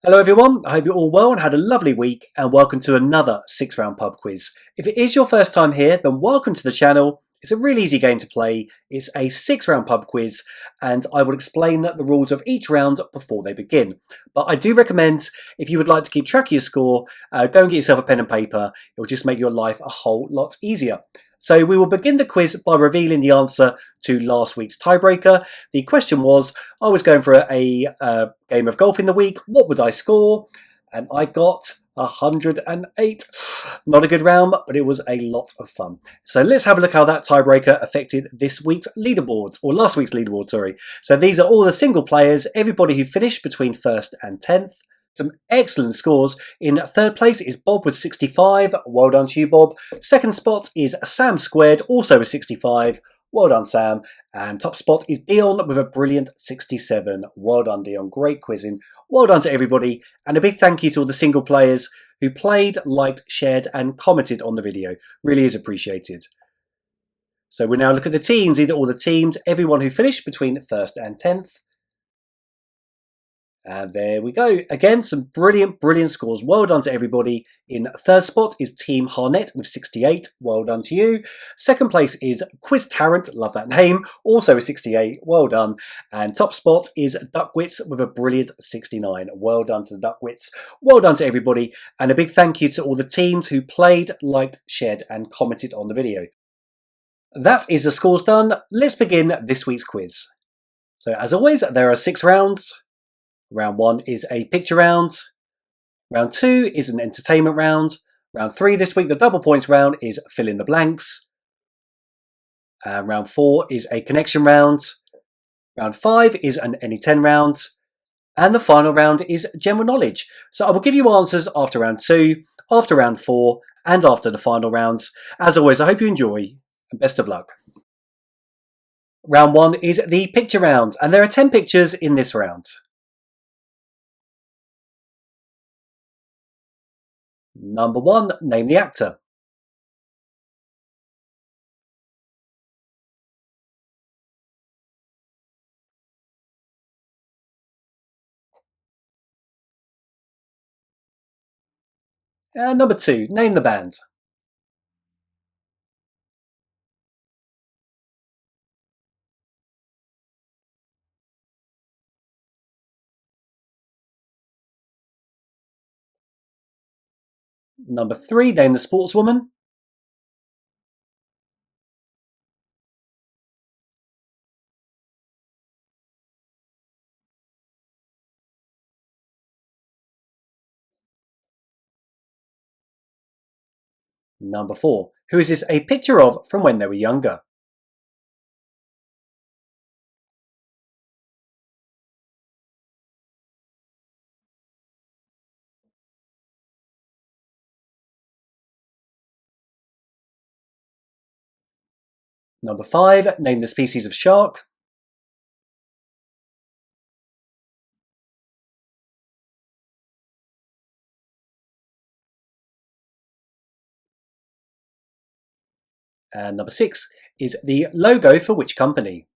Hello everyone, I hope you're all well and had a lovely week, and welcome to another 6-round pub quiz. If it is your first time here, then welcome to the channel. It's a really easy game to play. It's a 6-round pub quiz, and I will explain the rules of each round before they begin. But I do recommend, if you would like to keep track of your score, go and get yourself a pen and paper. It will just make your life a whole lot easier. So we will begin the quiz by revealing the answer to last week's tiebreaker. The question was, I was going for a game of golf in the week. What would I score? And I got 108. Not a good round, but it was a lot of fun. So let's have a look how that tiebreaker affected this week's leaderboard, or last week's leaderboard, sorry. So these are all the single players, everybody who finished between 1st and 10th. Some excellent scores. In 3rd place is Bob with 65. Well done to you, Bob. 2nd spot is Sam Squared, also with 65. Well done, Sam. And top spot is Dion with a brilliant 67. Well done, Dion. Great quizzing. Well done to everybody. And a big thank you to all the single players who played, liked, shared, and commented on the video. Really is appreciated. So we now look at the teams, either all the teams, everyone who finished between 1st and 10th. And there we go. Again, some brilliant scores. Well done to everybody. In 3rd spot is Team Harnett with 68. Well done to you. 2nd place is Quiz Tarrant. Love that name. Also with 68. Well done. And top spot is Duckwits with a brilliant 69. Well done to the Duckwits. Well done to everybody. And a big thank you to all the teams who played, liked, shared, and commented on the video. That is the scores done. Let's begin this week's quiz. So as always, there are 6 rounds. Round 1 is a picture round. Round 2 is an entertainment round. Round 3 this week, the double points round, is fill in the blanks. Round 4 is a connection round. Round 5 is an any 10 round. And the final round is general knowledge. So I will give you answers after round 2, after round 4, and after the final rounds. As always, I hope you enjoy, and best of luck. Round 1 is the picture round, and there are 10 pictures in this round. Number 1, name the actor. And number 2, name the band. Number 3, name the sportswoman. Number 4, who is this a picture of from when they were younger? Number 5, name the species of shark. And number 6 is the logo for which company?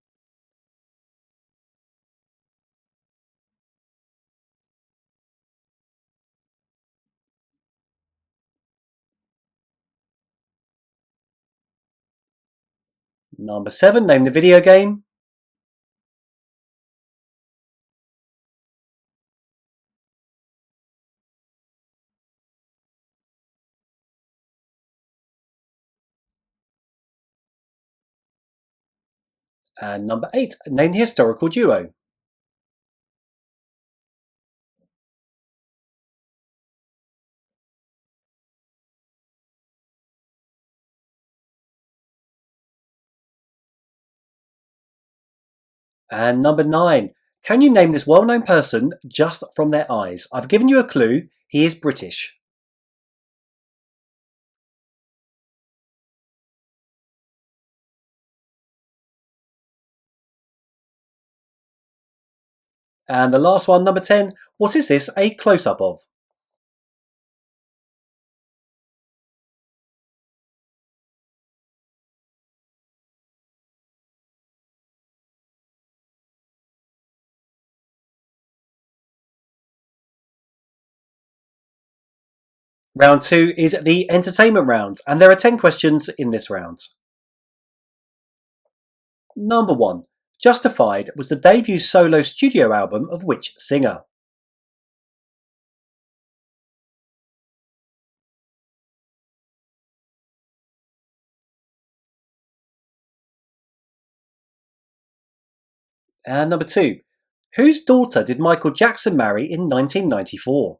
Number 7, name the video game. And number 8, name the historical duo. And number 9, can you name this well-known person just from their eyes? I've given you a clue. He is British. And the last one, number 10, what is this a close-up of? Round 2 is the entertainment round, and there are 10 questions in this round. Number 1. Justified was the debut solo studio album of which singer? And number 2. Whose daughter did Michael Jackson marry in 1994?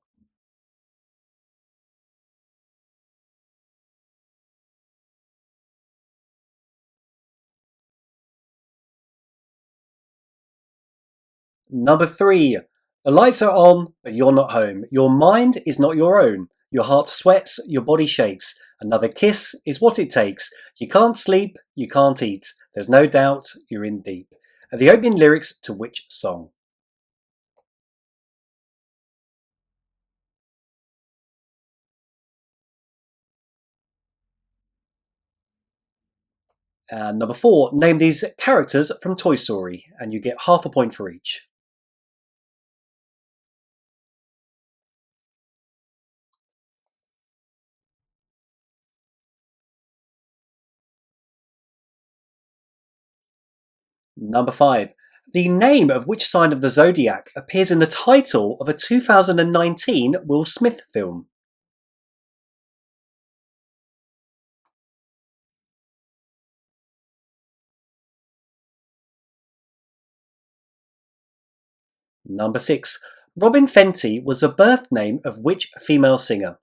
Number 3. The lights are on, but you're not home. Your mind is not your own. Your heart sweats, your body shakes. Another kiss is what it takes. You can't sleep, you can't eat. There's no doubt you're in deep. Are the opening lyrics to which song? And number 4. Name these characters from Toy Story, and you get half a point for each. Number 5. The name of which sign of the zodiac appears in the title of a 2019 Will Smith film? Number 6. Robin Fenty was the birth name of which female singer?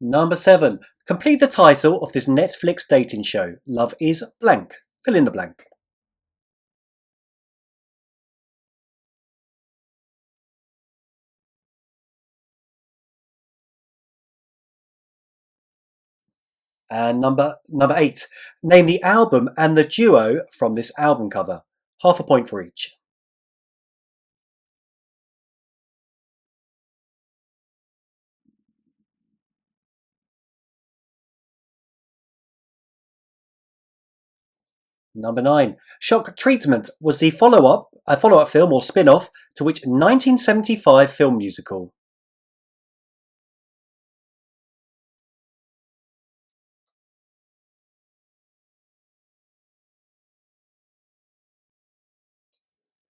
Number 7. Complete the title of this Netflix dating show. Love is blank. Fill in the blank. And number 8. Name the album and the duo from this album cover. Half a point for each. Number 9. Shock Treatment was the follow-up film or spin-off to which 1975 film musical?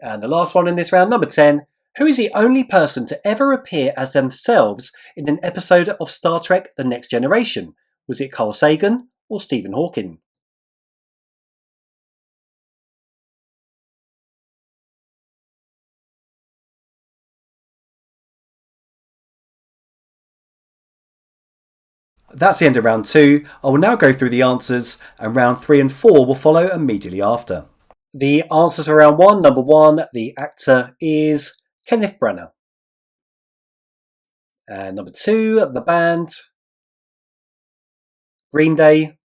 And the last one in this round, number 10. Who is the only person to ever appear as themselves in an episode of Star Trek The Next Generation? Was it Carl Sagan or Stephen Hawking? That's the end of round 2. I will now go through the answers, and round 3 and 4 will follow immediately after. The answers for round 1, number 1, the actor is Kenneth Branagh. And number 2, the band, Green Day.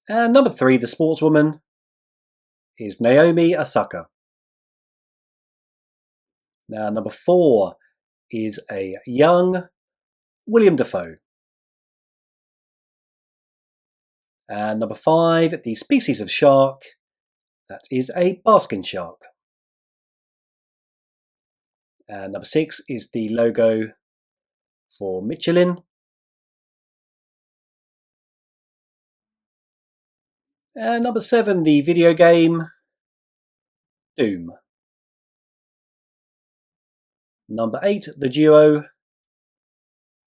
And number 3, the sportswoman, is Naomi Osaka. Now, number 4 is a young William Dafoe. And number 5, the species of shark, that is a basking shark. And number 6 is the logo for Michelin. And number 7, the video game Doom. Number 8, the duo,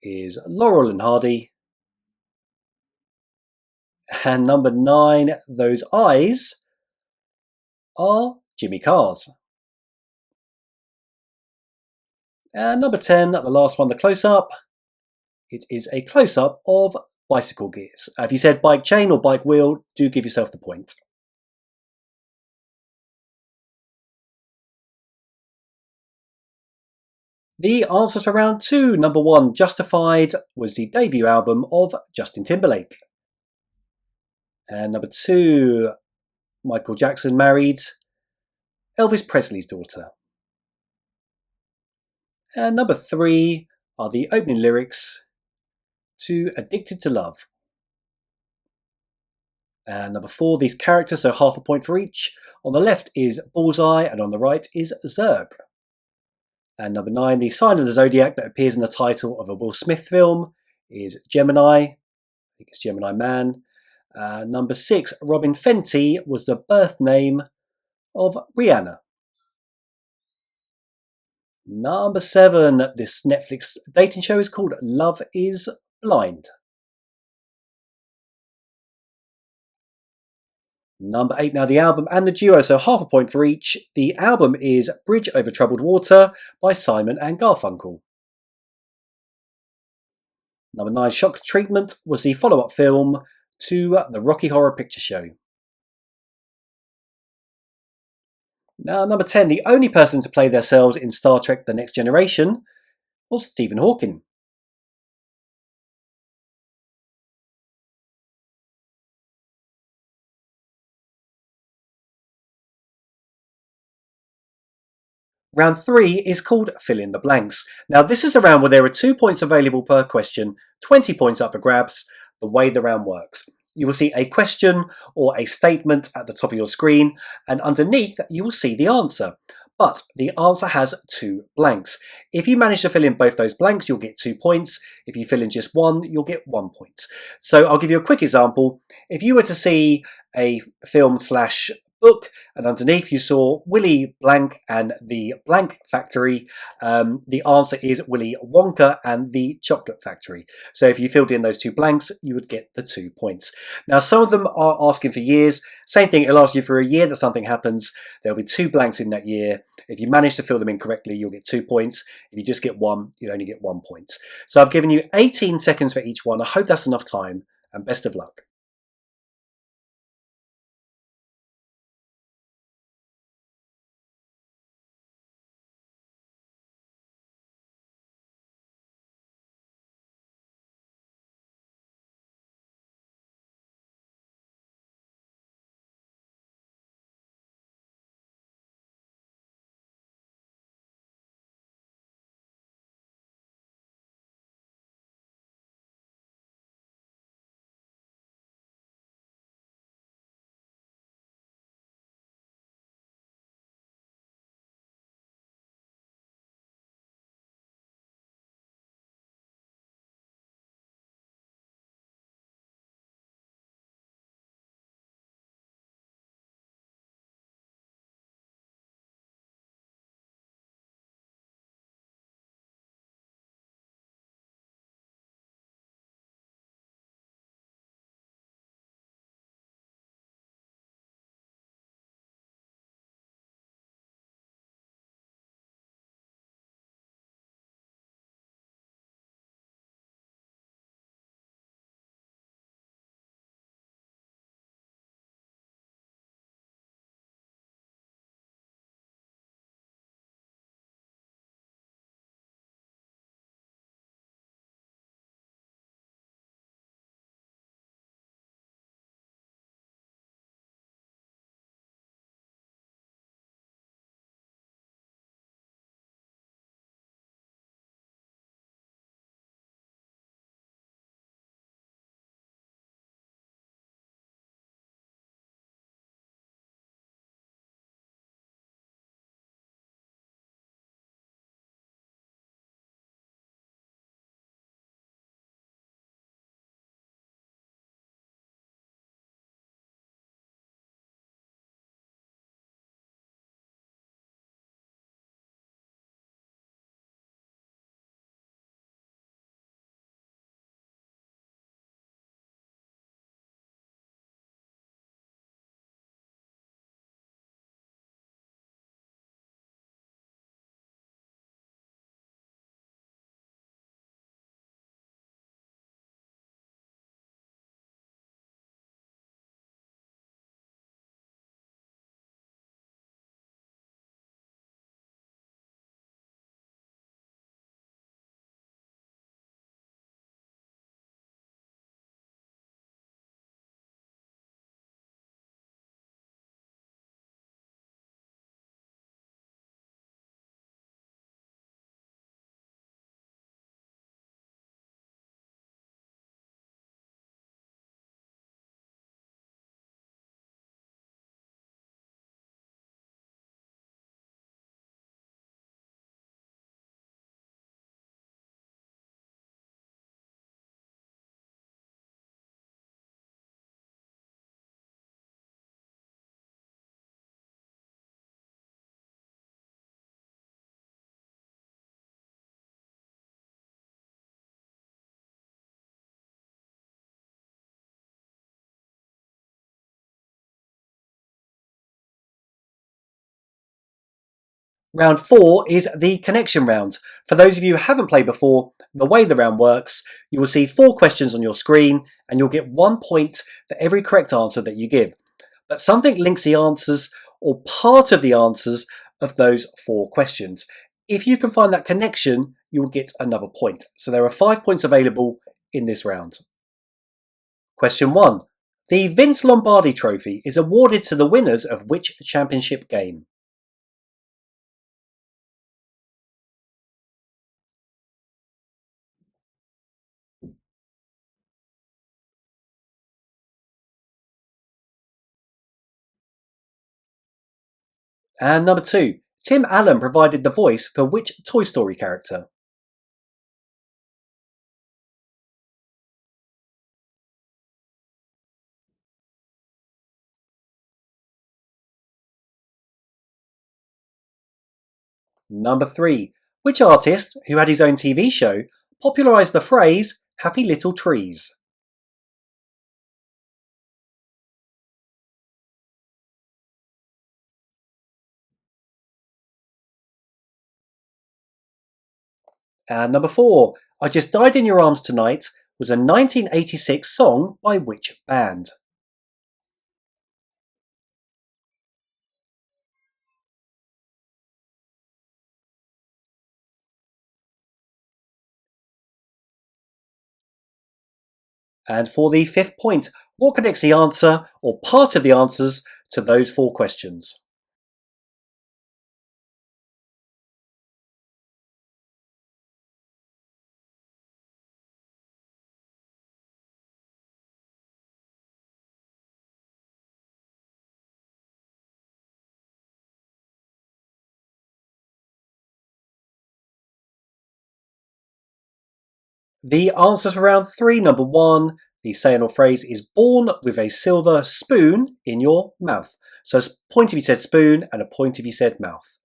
is Laurel and Hardy. And number 9, those eyes, are Jimmy Carr's. And number 10, the last one, the close-up, it is a close-up of bicycle gears. If you said bike chain or bike wheel, do give yourself the point. The answers for round 2. Number 1, Justified, was the debut album of Justin Timberlake. And number 2, Michael Jackson married Elvis Presley's daughter. And number 3 are the opening lyrics to Addicted to Love. And number 4, these characters, so half a point for each. On the left is Bullseye, and on the right is Zerg. And number 9, the sign of the zodiac that appears in the title of a Will Smith film is Gemini. I think it's Gemini Man. Number 6, Robin Fenty was the birth name of Rihanna. Number 7, this Netflix dating show is called Love is Blind. Number 8, now the album and the duo, so half a point for each. The album is Bridge Over Troubled Water by Simon and Garfunkel. Number 9, Shock Treatment was the follow-up film to the Rocky Horror Picture Show. Now, number 10, the only person to play themselves in Star Trek The Next Generation was Stephen Hawking. Round 3 is called Fill in the Blanks. Now, this is a round where there are 2 points available per question, 20 points up for grabs. The way the round works: you will see a question or a statement at the top of your screen, and underneath you will see the answer. But the answer has 2 blanks. If you manage to fill in both those blanks, you'll get 2 points. If you fill in just one, you'll get 1 point. So I'll give you a quick example. If you were to see a film slash book, and underneath you saw Willy Blank and the Blank Factory, the answer is Willy Wonka and the Chocolate Factory. So if you filled in those 2 blanks, you would get the 2 points. Now, some of them are asking for years. Same thing, it'll ask you for a year that something happens. There'll be 2 blanks in that year. If you manage to fill them in correctly, you'll get 2 points. If you just get 1, you'll only get 1 point. So I've given you 18 seconds for each one. I hope that's enough time, and best of luck. Round 4 is the connection round. For those of you who haven't played before, the way the round works, you will see 4 questions on your screen and you'll get 1 point for every correct answer that you give. But something links the answers or part of the answers of those 4 questions. If you can find that connection, you will get another point. So there are 5 points available in this round. Question 1. The Vince Lombardi Trophy is awarded to the winners of which championship game? And number 2. Tim Allen provided the voice for which Toy Story character? Number 3. Which artist, who had his own TV show, popularised the phrase happy little trees? And number 4. I Just Died in Your Arms Tonight was a 1986 song by which band? And for the 5th point, what connects the answer or part of the answers to those 4 questions? The answers for round 3, number 1, the saying or phrase is born with a silver spoon in your mouth. So it's a point if you said spoon and a point if you said mouth.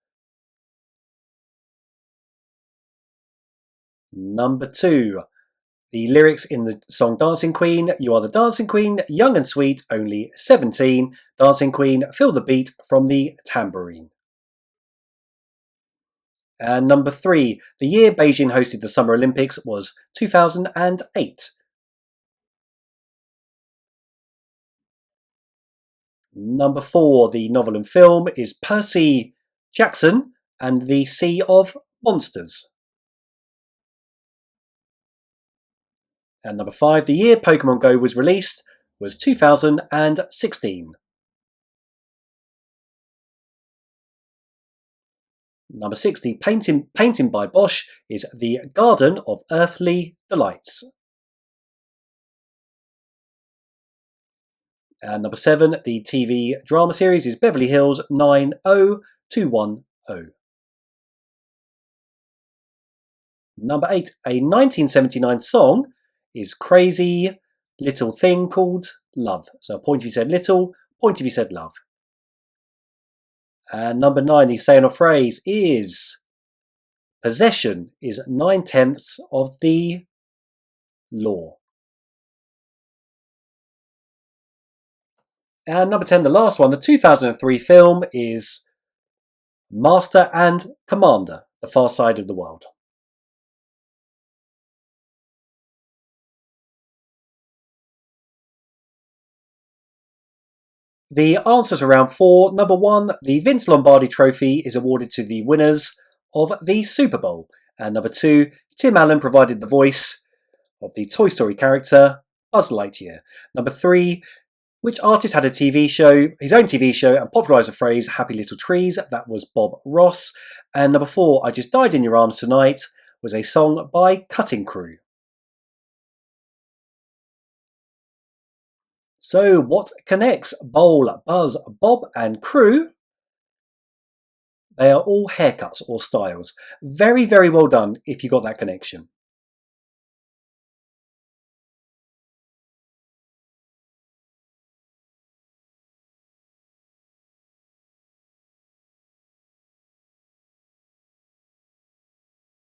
Number 2, the lyrics in the song Dancing Queen, you are the dancing queen, young and sweet, only 17. Dancing Queen, feel the beat from the tambourine. And number 3, the year Beijing hosted the Summer Olympics was 2008. Number 4, the novel and film is Percy Jackson and the Sea of Monsters. And number 5, the year Pokemon Go was released was 2016. Number 6, the painting by Bosch is The Garden of Earthly Delights. And number 7, the TV drama series is Beverly Hills 90210. Number 8, a 1979 song is Crazy Little Thing Called Love. So a point if you said little, point if you said love. And number 9, the saying or phrase is possession is 9/10 of the law. And number 10, the last one, the 2003 film is Master and Commander, The Far Side of the World. The answers for round 4. Number 1, the Vince Lombardi Trophy is awarded to the winners of the Super Bowl. And number 2, Tim Allen provided the voice of the Toy Story character Buzz Lightyear. Number 3, which artist had a TV show, his own TV show, and popularised the phrase happy little trees? That was Bob Ross. And number 4, I Just Died in Your Arms Tonight was a song by Cutting Crew. So what connects Bowl, Buzz, Bob and Crew? They are all haircuts or styles. Very, very well done if you got that connection.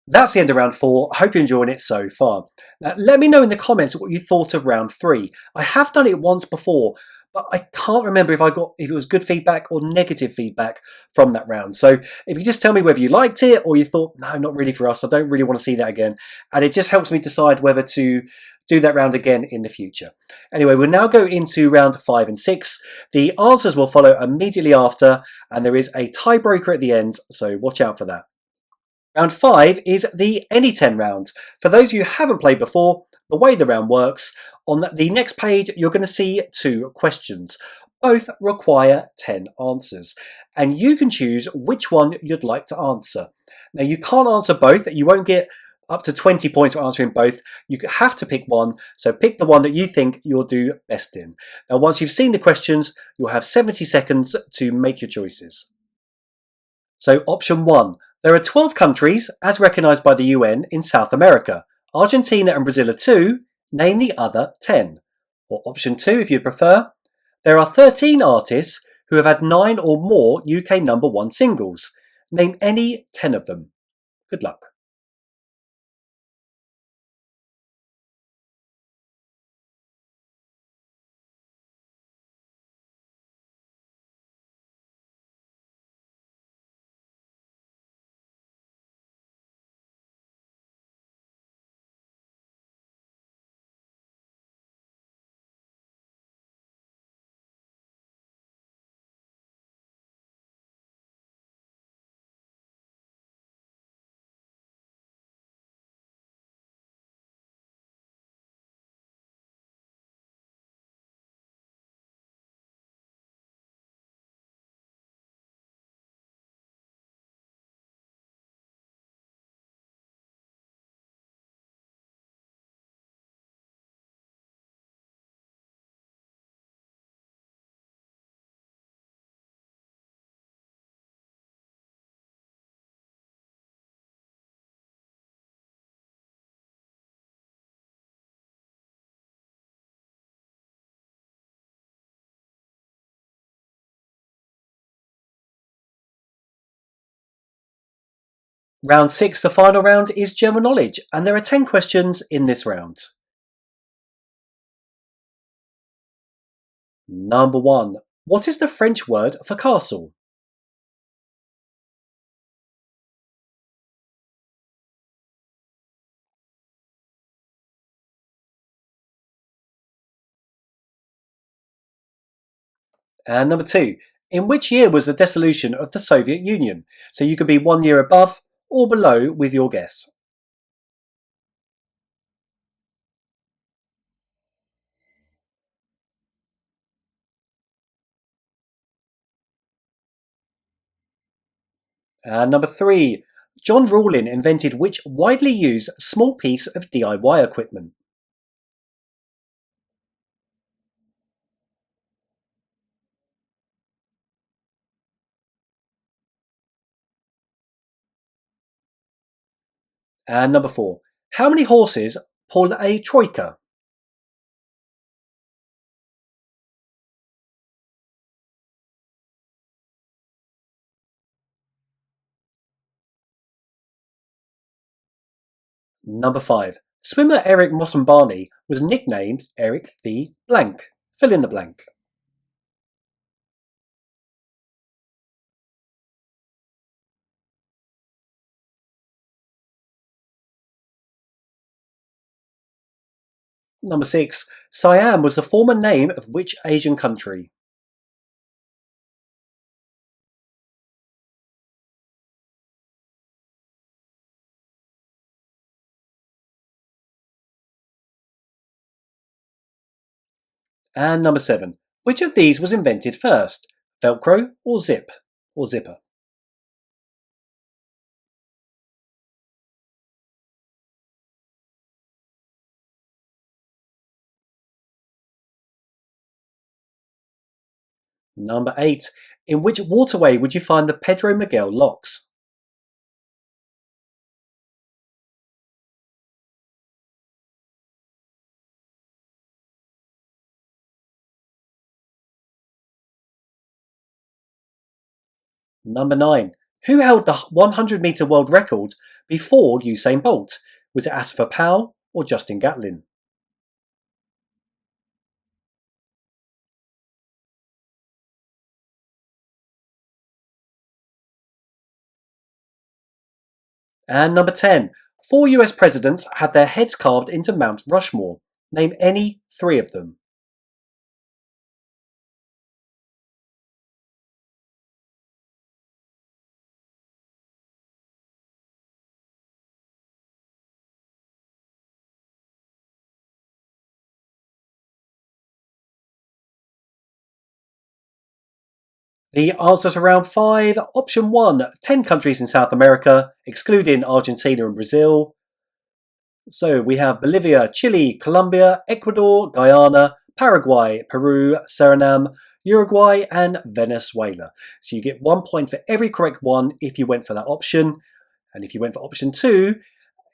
That's the end of round 4. I hope you're enjoying it so far. Now, let me know in the comments what you thought of round 3. I have done it once before, but I can't remember if it was good feedback or negative feedback from that round. So if you just tell me whether you liked it or you thought, no, not really for us, I don't really want to see that again. And it just helps me decide whether to do that round again in the future. Anyway, we'll now go into round 5 and 6. The answers will follow immediately after, and there is a tiebreaker at the end, so watch out for that. Round 5 is the Any 10 round. For those of you who haven't played before, the way the round works, on the next page you're going to see 2 questions. Both require 10 answers, and you can choose which one you'd like to answer. Now you can't answer both, you won't get up to 20 points for answering both. You have to pick one, so pick the one that you think you'll do best in. Now once you've seen the questions, you'll have 70 seconds to make your choices. So option 1. There are 12 countries, as recognised by the UN, in South America. Argentina and Brazil are 2, name the other 10. Or option 2, if you prefer. There are 13 artists who have had 9 or more UK number 1 singles. Name any 10 of them. Good luck. Round 6, the final round, is general knowledge, and there are 10 questions in this round. Number 1. What is the French word for castle? And number 2. In which year was the dissolution of the Soviet Union? So you could be 1 year above or below with your guess. And number 3. John Rawlin invented which widely used small piece of DIY equipment? And number 4. How many horses pull a troika? Number 5. Swimmer Eric Mossambani was nicknamed Eric the Blank. Fill in the blank. Number 6. Siam was the former name of which Asian country? And number 7. Which of these was invented first? Velcro or zip? Or zipper? Number 8. In which waterway would you find the Pedro Miguel locks? Number 9. Who held the 100-metre world record before Usain Bolt? Was it Asafa Powell or Justin Gatlin? And number 10. 4 US presidents had their heads carved into Mount Rushmore. Name any 3 of them. The answers for round 5. Option 1, 10 countries in South America, excluding Argentina and Brazil. So we have Bolivia, Chile, Colombia, Ecuador, Guyana, Paraguay, Peru, Suriname, Uruguay, and Venezuela. So you get 1 point for every correct one if you went for that option. And if you went for option 2,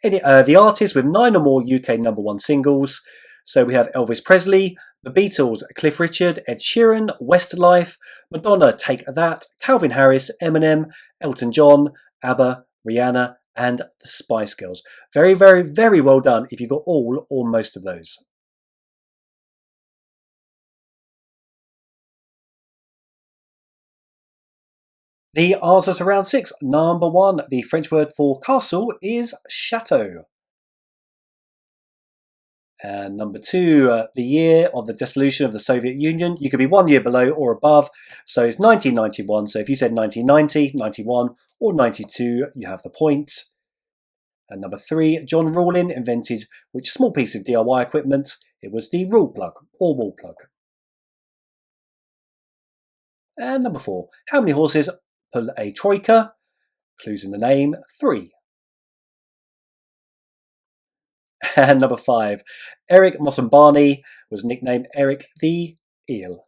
the artist with 9 or more UK #1 singles. So we have Elvis Presley, The Beatles, Cliff Richard, Ed Sheeran, Westlife, Madonna, Take That, Calvin Harris, Eminem, Elton John, ABBA, Rihanna, and the Spice Girls. Very, very, very well done if you got all or most of those. The answers for round 6. Number 1, the French word for castle is chateau. And number 2, the year of the dissolution of the Soviet Union. You could be 1 year below or above. So it's 1991. So if you said 1990, 91, or 92, you have the point. And number 3, John Rawlin invented which small piece of DIY equipment? It was the rule plug or wall plug. And number 4, how many horses pull a troika? Clues in the name, 3. And number 5, Eric Mossambani was nicknamed Eric the Eel.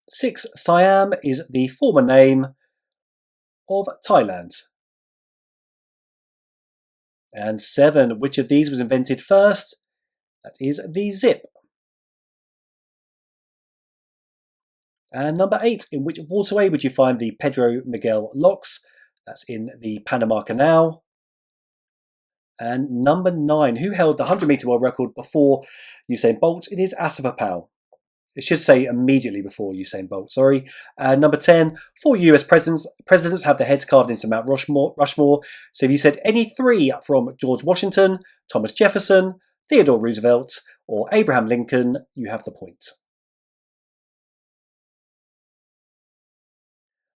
6, Siam is the former name of Thailand. And 7, which of these was invented first? That is the zip. And number 8, in which waterway would you find the Pedro Miguel locks? That's in the Panama Canal. And number 9, who held the 100-metre world record before Usain Bolt? It is Asafa Powell. It should say immediately before Usain Bolt, sorry. Number 10, 4 US presidents have their heads carved into Mount Rushmore. So if you said any 3 from George Washington, Thomas Jefferson, Theodore Roosevelt, or Abraham Lincoln, you have the point.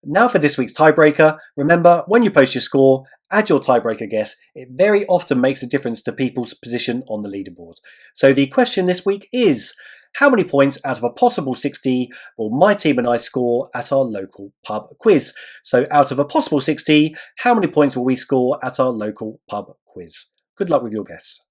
Now for this week's tiebreaker. Remember, when you post your score, add your tiebreaker guess. It very often makes a difference to people's position on the leaderboard. So the question this week is, how many points out of a possible 60 will my team and I score at our local pub quiz? So out of a possible 60, how many points will we score at our local pub quiz? Good luck with your guess.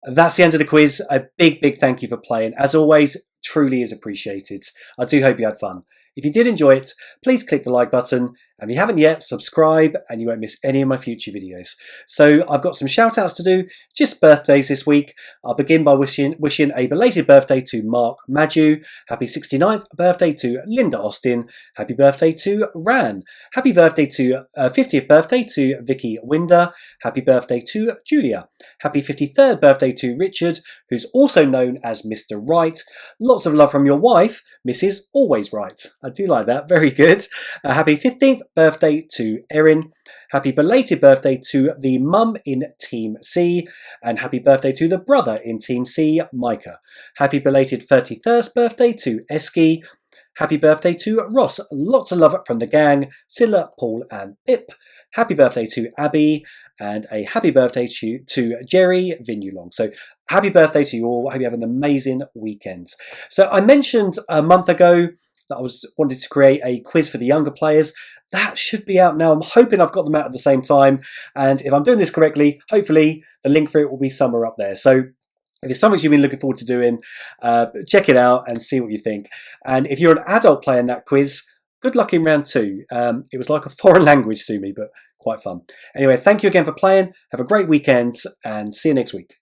That's the end of the quiz. A big, big thank you for playing. As always, truly is appreciated. I do hope you had fun. If you did enjoy it, please click the like button, and if you haven't yet, subscribe and you won't miss any of my future videos. So I've got some shout outs to do, just birthdays this week. I'll begin by wishing a belated birthday to Mark Madju, happy 69th birthday to Linda Austin, happy birthday to Ran, happy birthday to 50th birthday to Vicky Winder, happy birthday to Julia, happy 53rd birthday to Richard, who's also known as Mr. Right. Lots of love from your wife, Mrs. Always Right. I do like that, very good. Happy 15th birthday to Erin. Happy belated birthday to the mum in Team C. And happy birthday to the brother in Team C, Micah. Happy belated 31st birthday to Eski. Happy birthday to Ross. Lots of love from the gang, Silla, Paul and Pip. Happy birthday to Abby. And a happy birthday to Jerry Vinulong. So happy birthday to you all. I hope you have an amazing weekend. So I mentioned a month ago that I wanted to create a quiz for the younger players. That should be out now. I'm hoping I've got them out at the same time. And if I'm doing this correctly, hopefully the link for it will be somewhere up there. So if it's something you've been looking forward to doing, check it out and see what you think. And if you're an adult playing that quiz, good luck in round 2. It was like a foreign language to me, but quite fun. Anyway, thank you again for playing. Have a great weekend and see you next week.